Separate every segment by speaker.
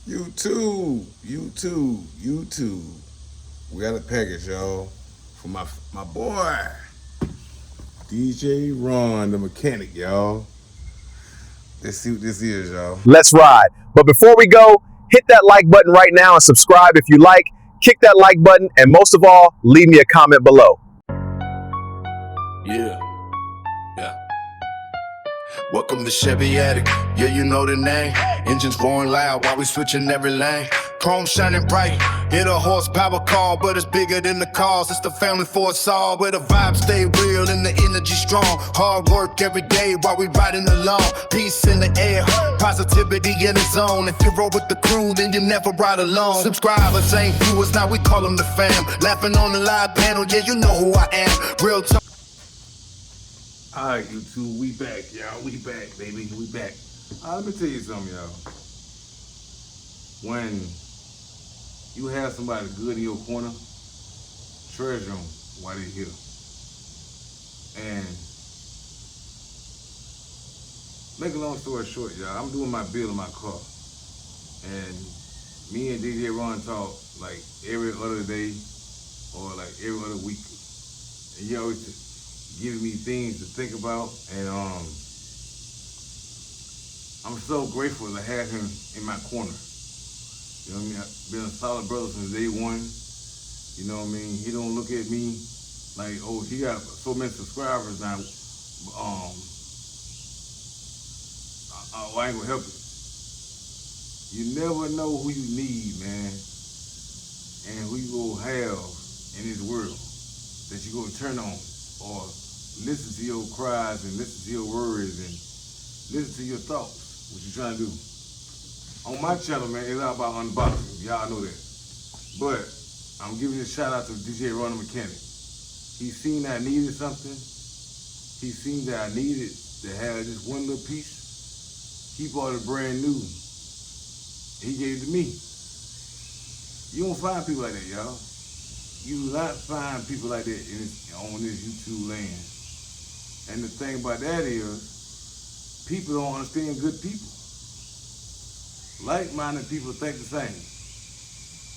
Speaker 1: YouTube. We got a package, y'all, for my boy, DJ Ron the mechanic, y'all. Let's see what this is, y'all.
Speaker 2: Let's ride. But before we go, hit that like button right now and subscribe if you like. Kick that like button, and most of all, leave me a comment below.
Speaker 3: Yeah. Welcome to Chevy Attic. Yeah, you know the name. Engines roaring loud while we switching every lane. Chrome shining bright. Hit a horsepower car, but it's bigger than the cars. It's the family for us all, where the vibes stay real and the energy strong. Hard work every day while we riding along. Peace in the air, positivity in the zone. If you roll with the crew, then you never ride alone. Subscribers ain't viewers, now we call them the fam. Laughing on the live panel, yeah, you know who I am. Real talk.
Speaker 1: All right, YouTube, we back, y'all. We back, baby. We back. Let me tell you something, y'all. When you have somebody good in your corner, treasure them while they're here. And make a long story short, y'all, I'm doing my bill in my car. And me and DJ Ron talk like every other day or like every other week. And he always giving me things to think about. And I'm so grateful to have him in my corner. You know what I mean? I've been a solid brother since day one. You know what I mean? He don't look at me like, oh, he got so many subscribers now. I ain't gonna help you. You never know who you need, man, and who you gonna have in this world that you gonna turn on or listen to your cries and listen to your worries and listen to your thoughts, what you trying to do. On my channel, man, it's all about unboxing. Y'all know that. But I'm giving a shout out to DJ Ron the Mechanic. He seen that I needed something. He seen that I needed to have just one little piece. He bought it brand new. He gave it to me. You don't find people like that, y'all. You do not find people like that on this YouTube land. And the thing about that is, people don't understand good people. Like-minded people think the same.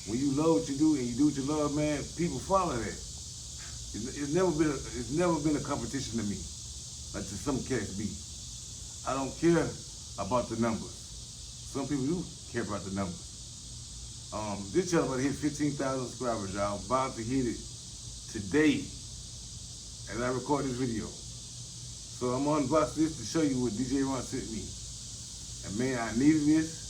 Speaker 1: When you love what you do and you do what you love, man, people follow that. It's never been a competition to me, like to some cats be. I don't care about the numbers. Some people do care about the numbers. This channel about to hit 15,000 subscribers, y'all. About to hit it today as I record this video. So I'm gonna unbox this to show you what DJ Ron sent me. And man, I needed this.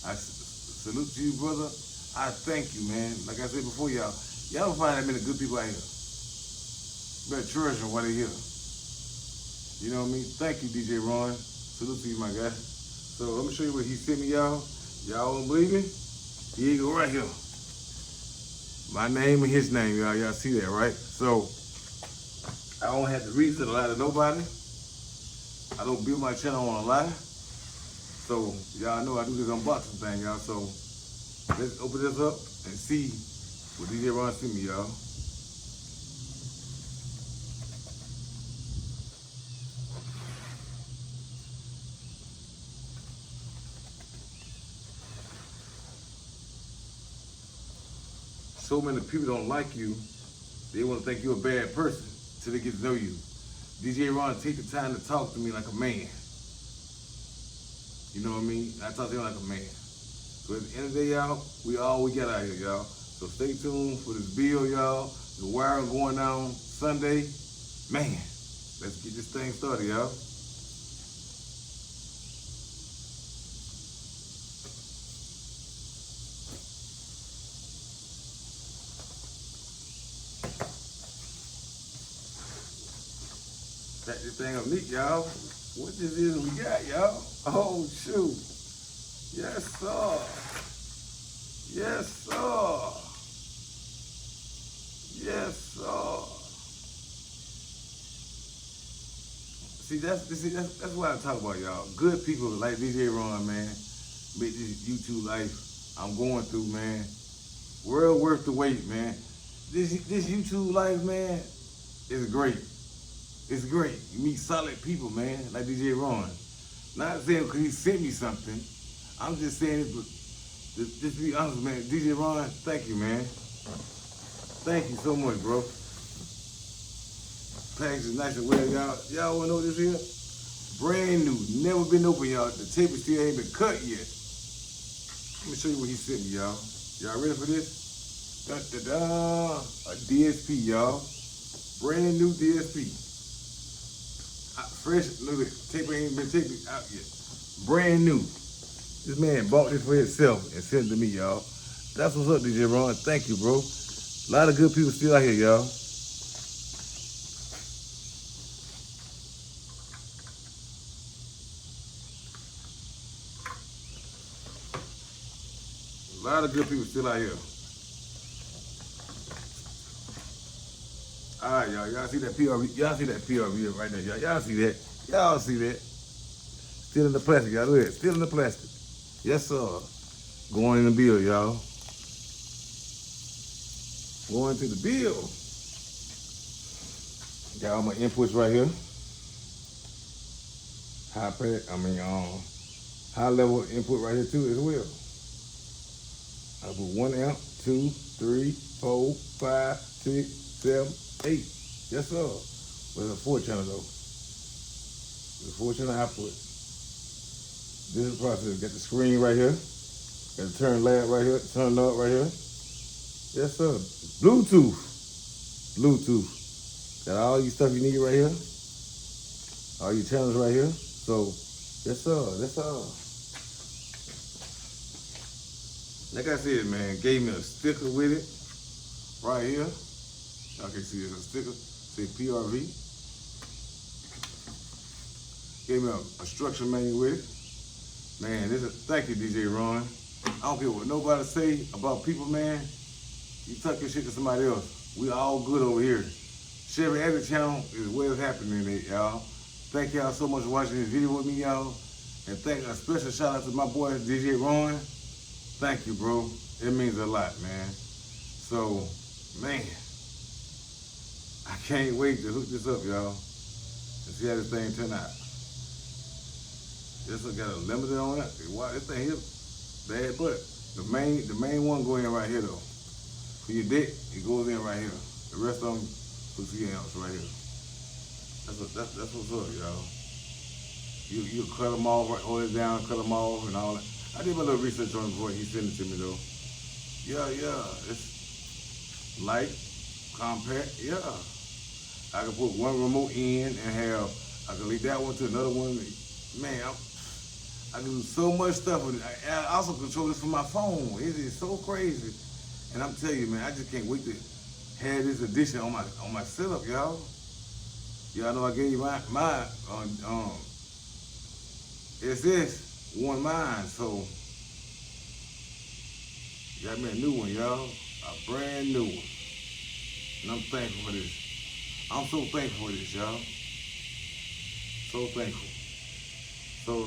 Speaker 1: I salute to you, brother. I thank you, man. Like I said before, y'all don't find that many good people out here. Better treasure them while they're here. You know what I mean? Thank you, DJ Ron. Salute to you, my guy. So let me show you what he sent me, y'all. Y'all don't believe me? Here you go, right here. My name and his name, y'all. Y'all see that, right? So I don't have the reason to lie to nobody. I don't build my channel on a lie. So y'all know I do this unboxing thing, y'all. So let's open this up and see what DJ Ron sent me, y'all. So many people don't like you. They want to think you're a bad person till they get to know you. DJ Ron, take the time to talk to me like a man. You know what I mean? I talk to him like a man. So at the end of the day, y'all, we all we got out here, y'all. So stay tuned for this bill, y'all. The wiring going down Sunday. Man, let's get this thing started, y'all. Stack this thing up neat, y'all. What this is we got, y'all? Oh, shoot. Yes, sir. Yes, sir. Yes, sir. See, that's what I talk about, y'all. Good people like DJ Ron, man, make this YouTube life I'm going through, man. Well worth the wait, man. This YouTube life, man, is great. It's great. You meet solid people, man, like DJ Ron. Not saying because he sent me something. I'm just saying Just be honest, man. DJ Ron, thank you, man. Thank you so much, bro. Package is nice and well, y'all. Y'all wanna know this here? Brand new, never been open, y'all. The tape still ain't been cut yet. Let me show you what he sent me, y'all. Y'all ready for this? Da-da-da. A DSP, y'all. Brand new DSP. Fresh, look at it. Tape ain't been taken out yet. Brand new. This man bought this for himself and sent it to me, y'all. That's what's up, DJ Ron. Thank you, bro. A lot of good people still out here, y'all. A lot of good people still out here. All right, y'all. Y'all see that PRV? Y'all see that PRV right there, y'all? Y'all see that? Y'all see that? Still in the plastic, y'all. Look at it. Still in the plastic. Yes, sir. Going in the bill, y'all. Going to the bill. Got all my inputs right here. High level input right here too as well. I put 1 amp, 2, 3, 4, 5, 6, 7, 8. Yes, sir. With a 4 channel though. With a 4 channel output. This is the process. Got the screen right here. Got the turn lamp right here. Turn knob right here. Yes, sir. Bluetooth. Got all your stuff you need right here. All your channels right here. So, yes, sir. That's all. Like I said, man, gave me a sticker with it. Right here. Y'all can see it's a sticker. Say PRV. Gave me a structure manual with it. Man, thank you, DJ Ron. I don't care what nobody say about people, man. You tuck your shit to somebody else. We all good over here. Chevy Edit channel is where it's happening, y'all. Thank y'all so much for watching this video with me, y'all. And a special shout out to my boy, DJ Ron. Thank you, bro. It means a lot, man. So, man, I can't wait to hook this up, y'all, and see how this thing turn out. This one got a limited on it. Wow, this thing here, bad, but the main one go in right here though. For your deck, it goes in right here. The rest of them, put 3 amps right here. That's what's up, y'all. You cut them off, right, hold it down, cut them off, and all that. I did my little research on it before he sent it to me though. Yeah, it's light, compact, yeah. I can put one remote in and I can leave that one to another one. Man, I can do so much stuff with it. I also control this from my phone. It is so crazy. And I'm telling you, man, I just can't wait to have this addition on my setup, y'all. Y'all know I gave you my SS won mine, so got me a new one, y'all. A brand new one. And I'm thankful for this. I'm so thankful for this, y'all. So thankful. So,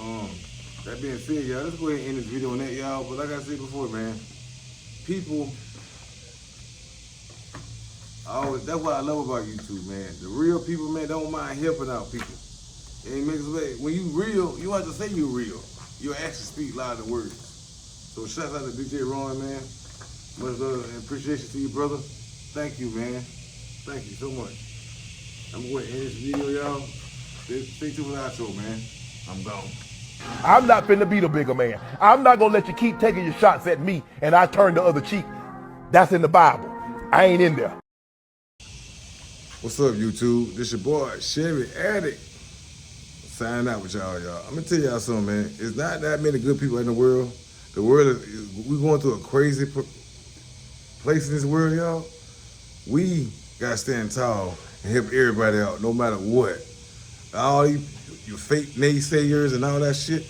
Speaker 1: that being said, y'all, let's go ahead and end this video on that, y'all. But like I said before, man, people, that's what I love about YouTube, man. The real people, man, don't mind helping out people. And it makes it, when you real, you have to say you real. Your actions speak louder than words. So shout out to DJ Ron, man. Much love and appreciation to you, brother. Thank you, man. Thank you so much. I'm going to end this video, y'all. Stay tuned for the outro, man. I'm gone.
Speaker 4: I'm not finna be the bigger man. I'm not gonna let you keep taking your shots at me and I turn the other cheek. That's in the Bible. I ain't in there.
Speaker 1: What's up, YouTube? This your boy, Chevy Addict. Signing out with y'all. I'm gonna tell y'all something, man. It's not that many good people in the world. The world we're going through a crazy place in this world, y'all. We gotta stand tall and help everybody out, no matter what. All you fake naysayers and all that shit,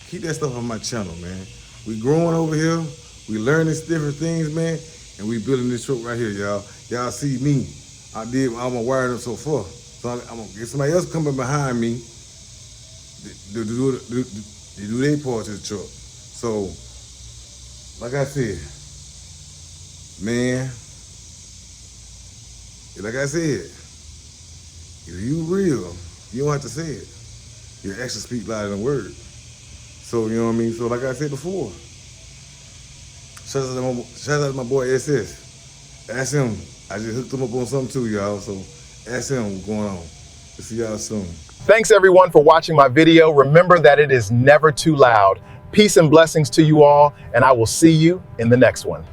Speaker 1: keep that stuff on my channel, man. We growing over here, we learning different things, man, and we building this truck right here, y'all. Y'all see me, I'm gonna wire it up so far. So I'm gonna get somebody else coming behind me to do their part to the truck. So, like I said, man, like I said, if you real, you don't have to say it. Your actions speak louder than words. So, you know what I mean? So, like I said before, Shout out to my boy SS. Ask him. I just hooked him up on something too, y'all. So ask him what's going on. We'll see y'all soon.
Speaker 2: Thanks everyone for watching my video. Remember that it is never too loud. Peace and blessings to you all, and I will see you in the next one.